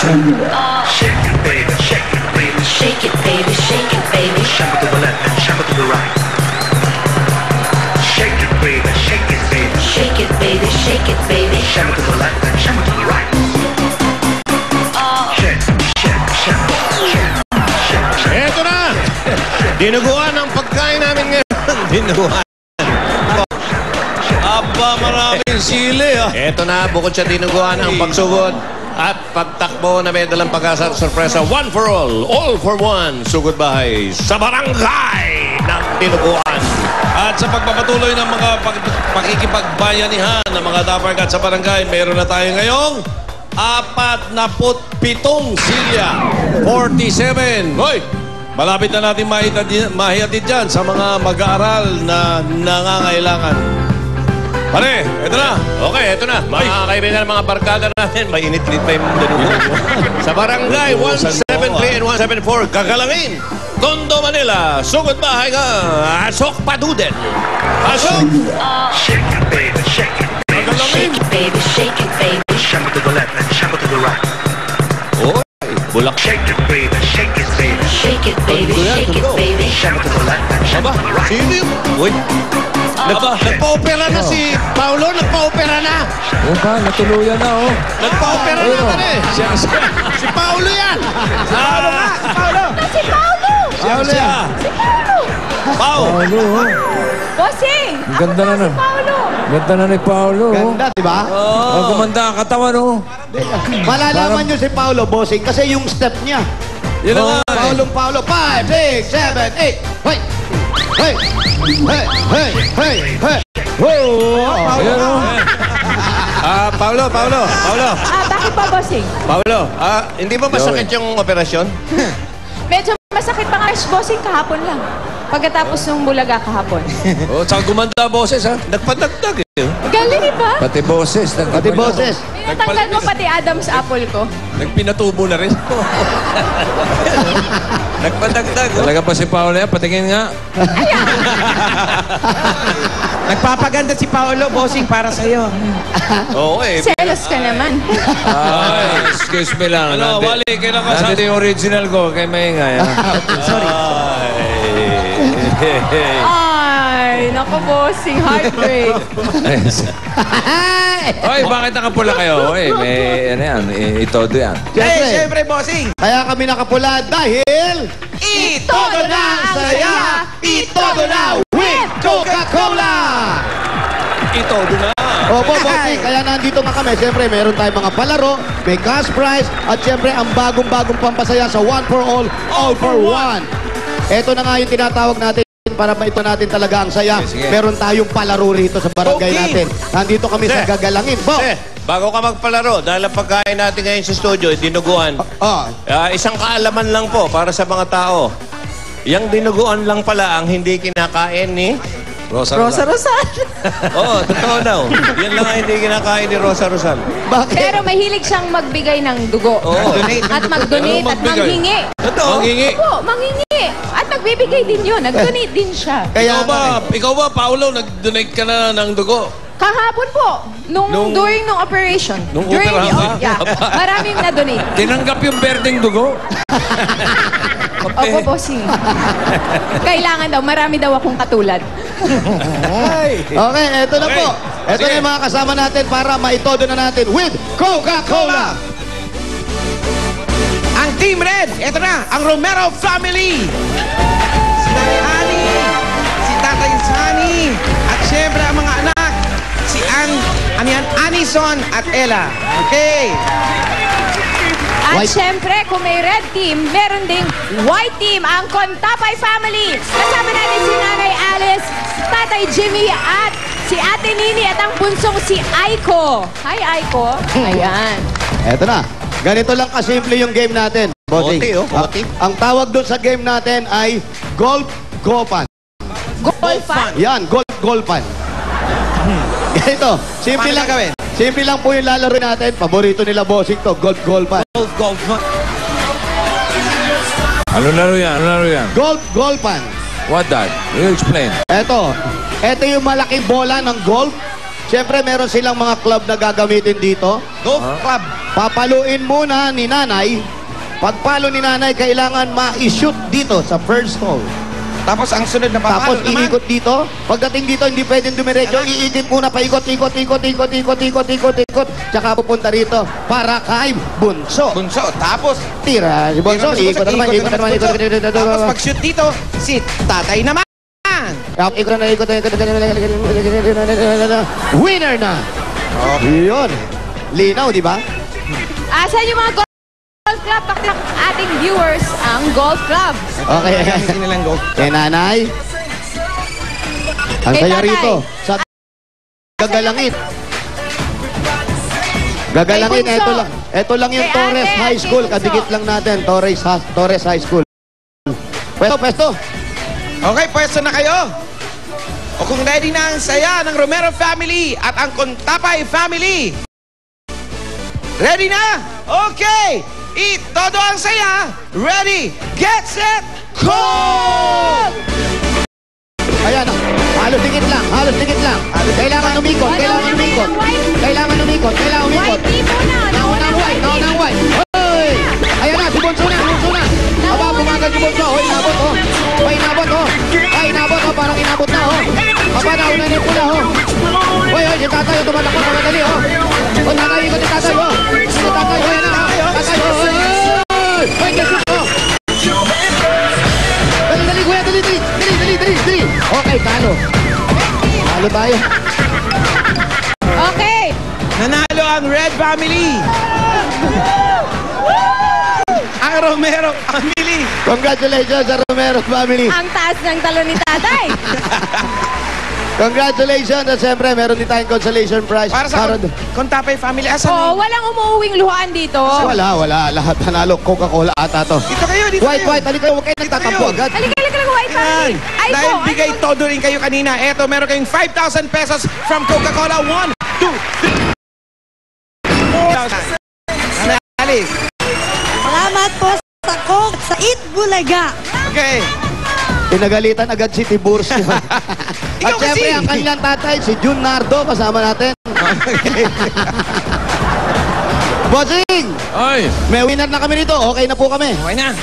Shake it, baby, shake it, baby. Shake it, baby, shake it, baby. Shuffle to the left and shuffle to the right. Shake it, baby, shake it, baby. Shake it, baby, shake it, baby. Shuffle to the left and shuffle to the right. Shake, shake, shake, shake, shake. Eto na! Dinuguan ang pagkain namin ngayon. Dinuguan. Aba, maraming sili ah. Eto na, bukod sa dinuguan ang pagsugod at pagtakbo na may dalang pag-asa at sorpresa. One for all for one. Sugod bahay sa barangay ng dinuguan. At sa pagpapatuloy ng mga pakikipagbayanihan ng mga Daparkat sa barangay, mayroon na tayo ngayong 47 silya. 47. Hoy! Malapit na natin mahihatid dyan sa mga mag-aaral na nangangailangan. Pare, eto na. Okay, eto na. Mga kaibigan, mga barkada natin, mainit-init pa yung dinuguan. Sa barangay 173 and 174, Gagalangin, Tondo, Manila. Sugod bahay ka. Asok Paduden. Asok! Shake it, baby, shake it, baby. Shake it, baby, shake it, baby. Shuffle to the left and shuffle to the right. Oy, bulak. Shake it, baby, shake it, baby. Shake it, baby, shake it, baby. Shuffle to the left and shuffle to the right. Sino yun? Uy. Nagpa-opera na si Paolo. Nagpa-opera na. Oo ba? Natuluyan na, oh. Nagpa-opera na ka na eh. Si Paolo yan. Paolo nga! Paolo! Si Paolo! Paolo yan! Si Paolo! Paolo! Paolo, oh. Bossing! Ang ganda na na. Paolo! Ganda na ni Paolo, oh. Ganda, di ba? Oh, gumanda ang katawan, oh. Malalaman nyo si Paolo, bossing, kasi yung step niya. Yun na nga. Paolo, 5, 6, 7, 8. Hey! Hey! Hey! Hey! Hey! Hey! Whoa! Ayan, oh. Paolo. Bakit pa, bossing? Paolo, hindi ba masakit yung operasyon? Medyo masakit pa nga, bossing, kahapon lang. Pagkatapos ng Bulaga kahapon. Oh, tsaka gumanda boses ha. Nagpadagdag eh. Galing ba? Pati boses. Pati boses. Pinatanggal mo pati Adam's apple ko. Nagpinatubo na rin. Nagpadagdag. Talaga pa si Paolo yan. Patingin nga. Nagpapaganda si Paolo, bossing, para sa'yo. Oo eh. Selos ka naman. Ay, excuse me lang. Ano, Wally, kailan ka sa... Nandito yung original ko kay Maingay. Sorry. Ay, naku, bossing, heartbreak. Oy, bakit nakapula kayo? Oy, may ano yan, itodo yan. Siyempre, bossing. Kaya kami nakapula dahil... Itodo na ang saya! Itodo na with Coca-Cola! Itodo na. Opo, bossing. Kaya nandito nga kami. Siyempre, meron tayong mga palaro, may cash prize, at siyempre, ang bagong-bagong pampasaya sa One for All for One. Ito na nga yung tinatawag natin para maito natin talaga ang saya. Sige. Meron tayong palaro rito sa barangay natin. Nandito kami sa Gagalangin. Bo! Bago ka magpalaro, dahil ang pagkain natin ngayon sa studio, dinuguan. Isang kaalaman lang po para sa mga tao. Yang dinuguan lang pala ang hindi kinakain ni... Rosa. Oo, totoo daw. Yan lang ang hindi kinakain ni Rosa Rosal. Bakit? Pero mahilig siyang magbigay ng dugo. At mag-donate at manghingi. Totoo. Manghingi. Opo, manghingi. At nagbibigay din yun. Nag-donate din siya. Kaya Ikaw ba, Paolo, nag-donate ka na ng dugo? Kahapon po, during nung operation. Nung During operahan? yeah, maraming na-donate. Tinanggap yung berdeng dugo. Opo, bossing. Kailangan daw, marami daw akong katulad. Okay, eto na Okay. po. Eto Sige. na yung mga kasama natin para maitodo na natin with Coca-Cola. Ang Team Red, eto na, ang Romero family. Si Nanay Ani, si Tatay Sunny, at syempre ang mga anak, si Anison at Ella. Okay. At White. syempre, kung may red team, meron ding white team, ang Contapay family. Kasama natin si Nanay Alice, si Tatay Jimmy, at si Ate Nini, at ang bunsong si Aiko. Hi, Aiko. Ayan. Eto na. Ganito lang kasimple yung game natin. Bossing. Koti, oh, koti. Ang tawag doon sa game natin ay Golf-Golpan. Golfan. Yan, Golf-Golpan. Ganito. Simple Paano lang. gagawin? Simple lang po yung lalaro natin. Paborito nila bossing to. Golf-Golpan. Ano laro yan? Golf-Golpan. What that? You explain. Eto yung malaking bola ng golf. Siyempre, meron silang mga club na gagamitin dito. Golf Club. Papaluin muna ni nanay. Pagpalo ni nanay, kailangan ma-shoot dito sa first hole. Tapos ang sunod na papalo Tapos naman. iikot dito. Pagdating dito, hindi pwedeng dumiretso. Iikot muna, paikot. Tsaka pupunta rito para kay Bunso. Bunso. Tapos, Tira, si Bunso. Ikot na naman, ikot. tapos pag-shoot dito, si tatay naman. Ikot na, ikot. Winner na! Yun. Linaw, di ba? Asan yung mga golf club? Pakilak ating viewers ang golf club. Okay. Gamitin nilang golf. Nanay. Ang Kay saya tatay. rito. Sa gagalangin. Gagalangin, Kay Bunso. ito lang. Ito lang yung Kay Torres ate, High kay School. Bunso. Kadikit lang natin. Torres High School. Pwesto. Okay, pwesto na kayo. O kung ready na ang saya ng Romero family at ang Contapay family. Ready na? Okay! Todo ang saya. Ready, get, set, go! Ayan. Halos dikit lang. Kailangan umikot. Kailangan umikot. White team muna. Naunang white. Hoy! Ayan na, si Bunso na. Aba, bumagal si Bunso. Hoy, inabot, oh. Parang inabot na, oh. Aba, nauna na yung pula, oh. Hoy, si tatay, tumatakbo na madali, oh. O, tatay, ikot si tatay, oh. Si tatay, oh, yan na, oh. Tatay, oh. Hoy, gasot, oh. Dali, kuya, dali. Okay, talo tayo. Okay. Nanalo ang Red family. Ang Romero family. Congratulations sa Romero family. Ang taas ng talon ni tatay. Congratulations. At siyempre, meron din tayong consolation prize. Para sa Contapay family. Asan? Oo, walang umuuwing luhaan dito. Wala. Lahat nanalo. Coca-Cola ata to. Dito kayo. White. Halika, huwag kayo nagtatampo agad. Halika lang, white family. Ay, Dahil po, bigay todo rin kayo kanina. Eto, meron kayong 5,000 pesos from Coca-Cola. 1, 2, 3, 4,000. Alice. Salamat po sa Coke sa Eat Bulaga. Okay. Pinagalitan agad si Tiburcio. At Ikaw kasi. siyempre, ang kanilang tatay, si Jun Nardo, kasama natin. Bossing! Ay, May winner na kami nito. Okay na po kami. Okay na.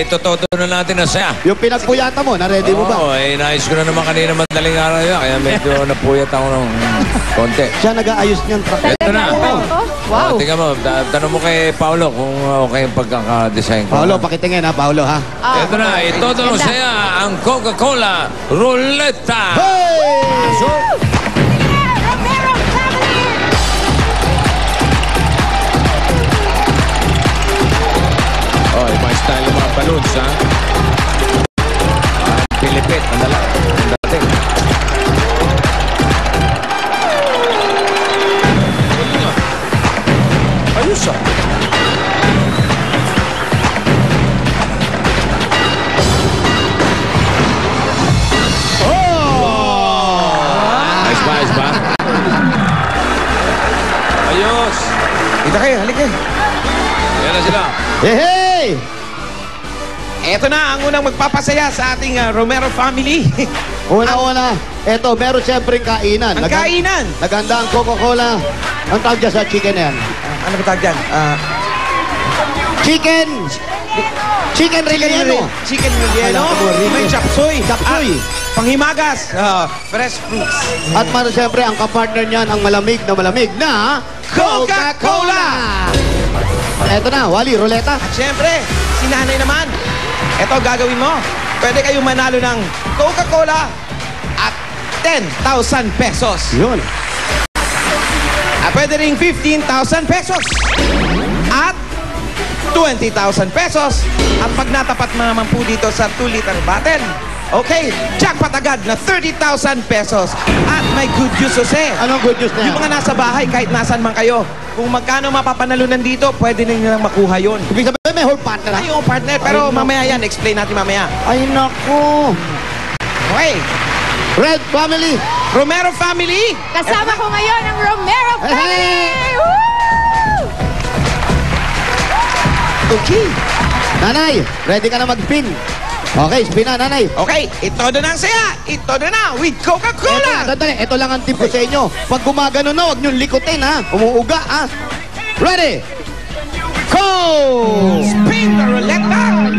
totoo na natin na saya. Yung pinagpuyata mo, na-ready mo ba? Oo, nais ko na naman kanina madaling araw yun, kaya medyo napuyat ako ng konti. Siya nag-aayos niyang truck. Ito na. Wow. Tingnan mo, tanong mo kay Paolo kung okay yung pagkakadesign ko. Paolo, pakitingin ha, Paolo ha. Ito na, itodo Ganda. saya ang Coca-Cola Ruleta. Hey! Romero family. Oh, iba style yung mga balloons, ha? Pilipit, ang dating. Ayos, ah. Ayos ba? Ayos. Dito kayo, halika. Yan na sila. Hey! Eto na ang unang magpapasaya sa ating Romero family. Una-una, eto, meron siyempre kainan. Ang kainan. Naganda ang Coca-Cola. Ang tawag dyan sa chicken na yan. Ano ba tawag dyan? Chicken! Chicken relleno. Chicken relleno. May chapsuy. Chapsuy. Panghimagas. Fresh fruits. At meron siyempre ang kapartner niyan, ang malamig na Coca-Cola! Eto na, Wally, ruleta. At syempre, si nanay naman. Eto gagawin mo. Pwede kayong manalo ng Coca-Cola at 10,000 pesos. Yun. At pwede ring 15,000 pesos. At 20,000 pesos. At pag natapat mo naman po dito sa 2-liter bottle, okay, jackpot agad na 30,000 pesos. At may good news, Jose. Anong good news na yan? Yung mga nasa bahay, kahit nasan man kayo, kung magkano mapapanalunan dito, pwede nilang makuha yon. Ibig sabihin, may whole partner ha? Ay, yung partner. Pero mamaya yan, explain natin mamaya. Ay, naku. Okay. Red family. Romero family. Kasama ko ngayon ang Romero family. Hey! Woo! Okay. Nanay, ready ka na mag-pin. Okay, spin na, nanay. Okay, ito na ang saya. Ito na with Eto, Coca-Cola. sandali. Ito lang ang tip ko sa inyo. Pag gumagano na, huwag niyong likutin, ha? Umuuga, ha? Ready? Go! Spin the roulette.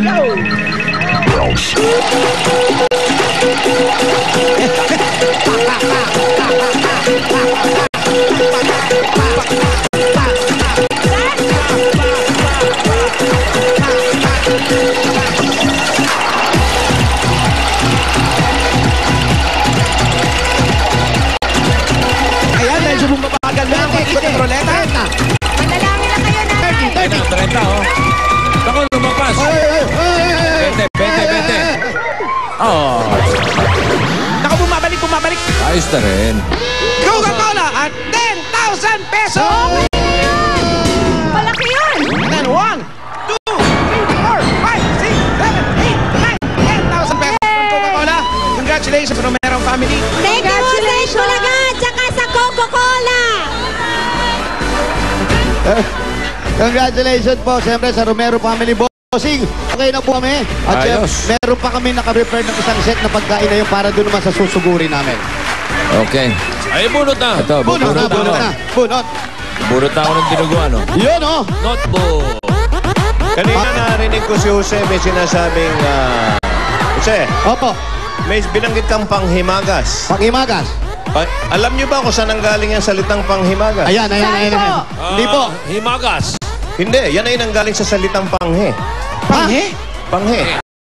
Go. Ayan, medyo bumabagal na ang pag-ikot ng ruleta. Madalami na kayo na. 30, oh. Ako, lumabas. 20. Oh, Naku, bumabalik. ayos na rin. Coca-Cola at 10,000 pesos. Malaki yun. And then 1, 2, 3, 4, 5, 6, 7, 8, 9, 10,000 pesos from Coca-Cola. Congratulations, Romero family. Thank you, Red Bulaga, tsaka sa Coca-Cola. Congratulations po, siyempre, sa Romero family bossing. Okay na po kami. At Ayos. siyempre, meron pa kami naka-prepare ng isang set na pagkain na yun para doon naman sa susuguri namin. Okay. Ay, bunot na. Ito, Bunot na, bunot na. Bunot. Bunot na ako ng dinuguan, oh. Yun, oh. Notebook. Kanina narinig ko si Jose may sinasabing, Jose, Opo, may binanggit kang panghimagas. pag-imagas. Alam niyo ba kung saan ang galing ang salitang panghimagas? Ayan. Hindi po. Himagas. Hindi, yan ay nanggaling sa salitang panghe. Panghe? Panghe.